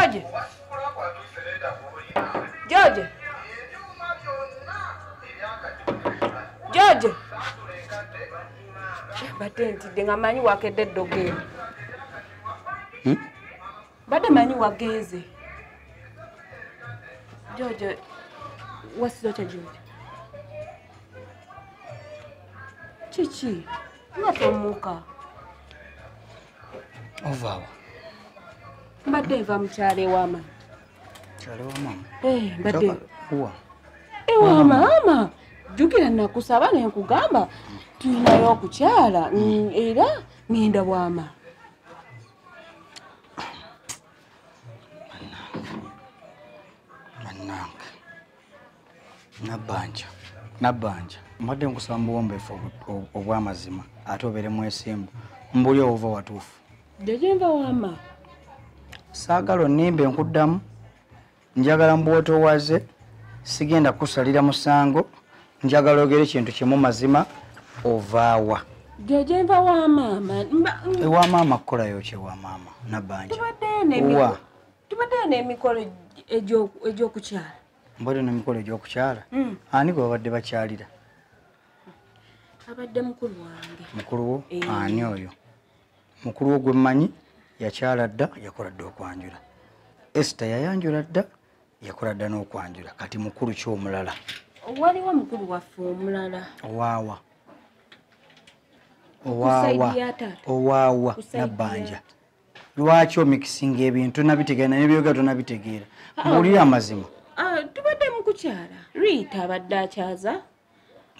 George. George. George. Batenti denga manyi wakedde doge. Bade manyi wageze. George, what's the George? Chichi, ngatomuka. Ovawa. Mbadde nva mukyale wama. Mukyale wama? Mbadde. Uwa. Ewa mama. Jukira nakusaba ne nkugamba tulinayo okukyala era ngenda wama. Nabanja. Mbadde nkusaba muwombeefu obw'amazima ate obeere mwesimbu. Mbuli ova watuufu. Jejenva wama. Saagala onnimbe nkuddamu. Njagala mbwotowaze. Sigenda kusalira musango. Njagala ogere kintu kimu mazima ovaawa. Jejenva wa mama. Ewa mama kukolayo ki wa mama Nabanja. Tubadde n'emikolo egy'okukyala. Mbadde n'emikolo egy'okukyala? Ani gwe babadde bakyalira? Abadde mukulu wange. Mukulu wo? Ani oyo? Mukulu wo gwe mmanyi yakyala dda yakola dda okwanjula. Esther yayanjula dda yakola dda n'okwanjula. Kati mukulu ki omulala? Waliwo mukulu waffe omulala. Owaawa Nabanja. Lwaki omikisinga ebintu nabitegeera n'ebyogera tonabitegeera? Mbulira amazima. Tubadde mu kukyala. Rita abadde akyaza.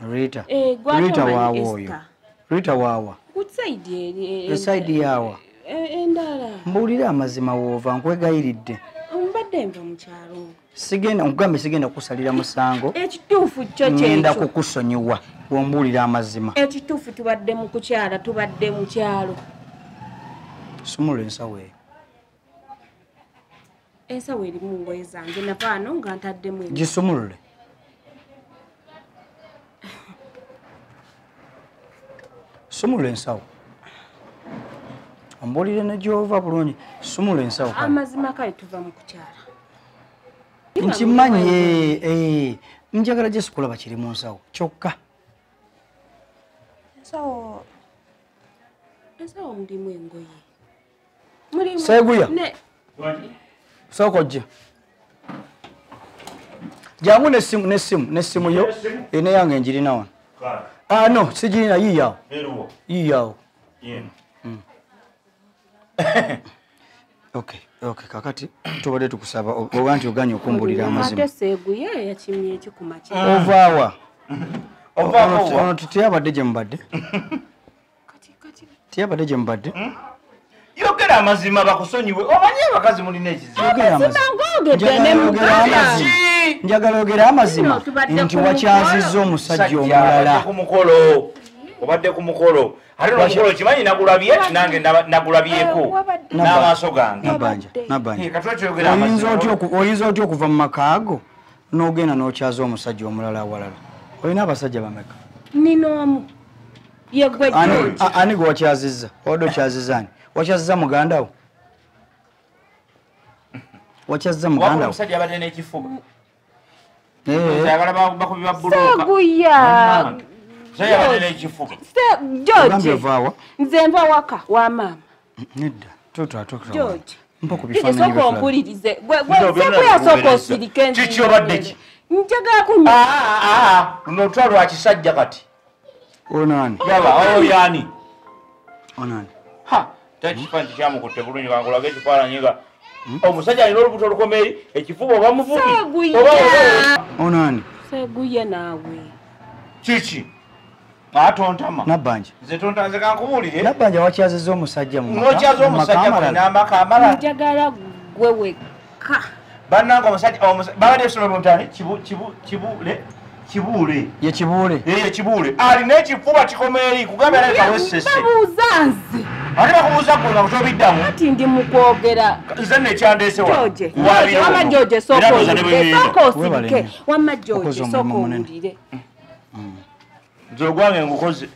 Rita waawa oyo. Rita waawa. Esaidi yaawa. Endala. Mbulira amazima woova nkwegayiridde. Mbadde nva mu kyalo. Sigenda nkugambe sigenda kusalira musango. Ekituufu kyo kyekyo. Ngenda kukusonyiwa bw'ombuulira amazima. Ekituufu tubadde mu kukyala tubadde mu kyalo. Sumula ensawo eyo. Ensawo eri mu ngoye zange navaano nga ntaddemu. Gisumulule. Sumula ensawo. Ombuulire ne gy'ova bulungi. Sumula ensawo. Amazima kale tuva mu kukyala. Nkimanyi njagala gye sikulaba kiri mu nsawo kyokka. Ensawo mulimu engoye. Seeguya. Soko gye. Jangu n'essimu yo ene yange njirina wano. No, sijirina yiyawo. Yiyawo. Okay, kakati tubadde tukusaba oba nti oganye okumbulira amazima. Ate Seeguya yakimye ekikuma kye. Ovaawa. Ono teyabadde gye mubadde. Teyabadde gye mubadde. Yogera amazima bakusonyiwe. Omanyi abakazi mulina ekizibu. Njagala ogera amazima nti wakyazizza omusajja omulala. Obadde ku mukolo. Ate n'omukolo kimanyi nagulabye nange nagulabyeko n'amaaso gange. Nabanja. Oyinza otya okuva mu maka ago n'ogenda n'okyaza omusajja omulala awalala? Olina abasajja bameka? Nino yegwe George. Ani gwe wakyazizza? Obadde okyazizza ani? Wakyazizza muganda wo? Wakyazizza muganda wo? Omusajja abadde n'ekifuba. Seeguya. George. Nze nva waka wa mama. Nedda. George. Mpoko bifaananyi soko ompulirize. Seeguya soko osirike nzi. Kiki obadde ki? Njagala kunywa. N'otwala lwa kisajja kati. Onani. Yaba, yani. Onani. Takifanti kyamukutte bulungi kangulage ekifaananyi nga omusajja alina olubuto olukomeri ekifuba oba muvubi. Onani. Seeguya naawe. Kiki? Atontama. Nabanja. Nze tontanze kankubuulire. Nabanja wakyazizza omusajja mu maka. N'okyaza omusajja ku n'amaka amala. Njagala gwe wekka. Bannanga omusajja babadde esomero ntani Kibuule. Ye Kibuule. Kibuule. Alina ekifuba kikomeri kugamba aleka wesese. Babuuza nze. Ate bakubuuza gwe nga butobiddamu. Kati ndi mu kwogera. Nze nekyandeese wa. George. Wama George soko osirike. Wama George soko owulire. Nze ogwange ngukoze.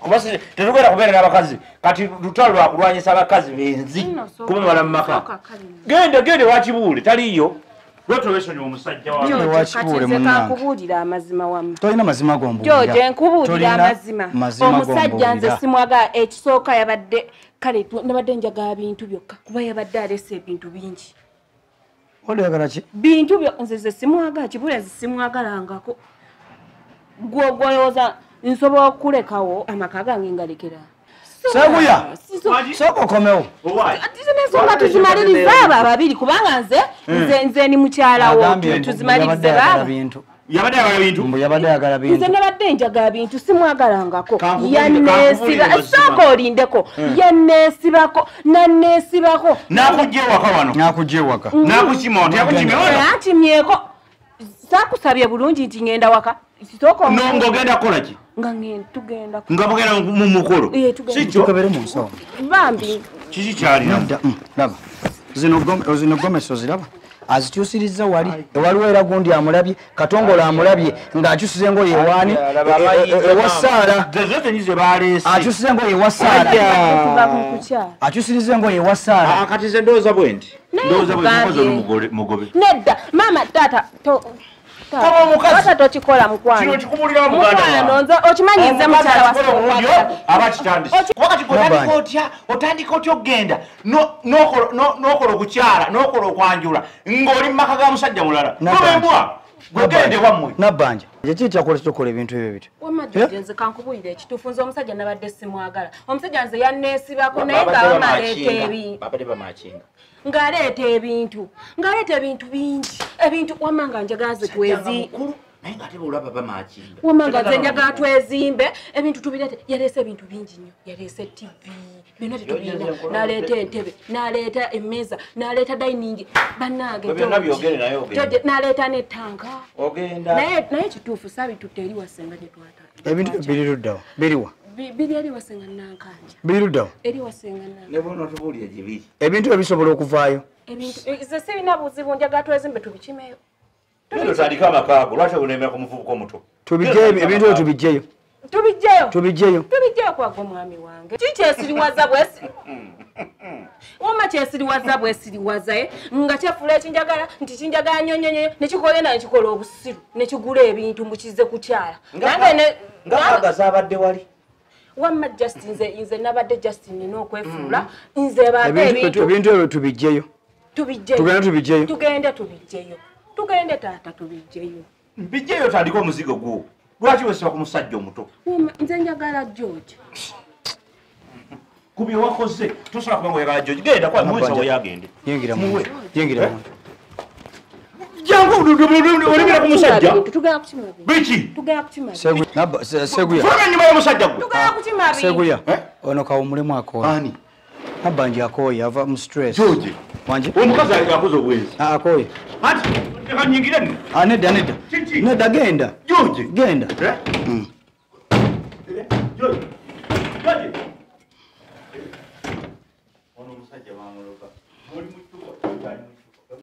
kubasi tetugenda kubeera n'abakazi kati lutalo lwakulwanyisa abakazi benzi kumumala mu maka gende wakibuule taliyo lwetobesonyi omusajja wakubuulira amazima wamu tolina mazima gombuulira George nkubuulira amazima omusajja nze simwaga ekisooka yabadde kale nabadde njagala bintu byokka kuba yabadde alese ebintu bingi oyagala ki bintu byo nze simwaga kibula simwagalangako gwolowooza nsobola okulekawo amaka gange ngalekera Seguya soko okomewo nsonga tuzimalirize abo ababiri kubanga nze ni mukyalawo tuzimalirize baba yabadde ayagala bintu nze nabadde njagala bintu simwagalangako yanneesiba sooka olindeko yanneesibako nanneesibako nakujja ewaka wano nakujja ewaka nakukima antimyeko saakusabye bulungi nti ngenda waka ng'ogenda kukola ki tugenda nga mugenda mu mukolo tukebere mu nsawo bambi kiki kyalina laba zino gomesi oziraba azikyusiriza wali ewaliwo era gundi amulabye katongola amulabye ng'akyusiza engoye ewaani ewasaala akyusiza engoye ewasaala akyusiriza engoye ewasaala kati ze ndowooza bwe nti ndowooza bwe nkoze mugobe nedda maama taata kaba omukazi tokikola mukwano nze okimanyize mukyala abakitandise wakati otandika otya okgenda n'okola okukyala n'okola okwanjula ng'oli mu maka ga musajja mulala gobembwa gwegende wammwe nabbanja ekiki kyakola kitokola ebintu ebyo bityo wamajjja nze kankubuulira ekituufu nze omusajja nabadde simwagala omusajja nze yanneesibako naye ng'abamaleeta ng'aleeta ebintu bingi ebintu wamanga njagala ze wamanga nze njagala twezimbe ebintu tubireete yaleese ebintu bingi nnyo yaleese tv byonna tetubirina n'aleeta entebe n'aleeta emmeeza n'aleeta dining bannange n'aleeta n'ettanka naye kituufu saabitutte eri wasenga gye twata ebintu biri luddawa biriwa biri eri wasenga nankanja biri luddawa eri wasenga nankanja ebintu ebisobola okuvaayo ze sirina buzibu njagala twezimbe tubikimeyo tandika amakaago lwaki onemera ku muvubuka omuto tubijjeyo ebintu ebyo tubijjeyo kwaga omwami wange kikyesiriwaza bwesi wama kyesiriwaza bwesiriwazaye nga kyefula ekinjagala nti kinjagala nyonyonyo nekikola naye kikola obusiru nekigula ebintu mukize kukyala ngaagaza abadde wali wamma Justin nze nabadde Justin nina okwefuula nze baga ebintu ebyo tubijjeyo tugende taata tubijjeyo bijjeyo tandika omuzigo gwo lwaki wesiba ku musajja omuto nze njagala George ku bye wakoze tosobola kuba ngaoyagala George genda kwa muwesa weyagende yengira jangu olimira ku musajja tugenda kukima biki seguya nyuma y'omusajja gwe tugenda kukima seguya ono kawumulemu akooya nabbanja akooya ava mu stress George wanje omukazi yakoze obwenzi akooya ati ekanyingire nedda genda George genda George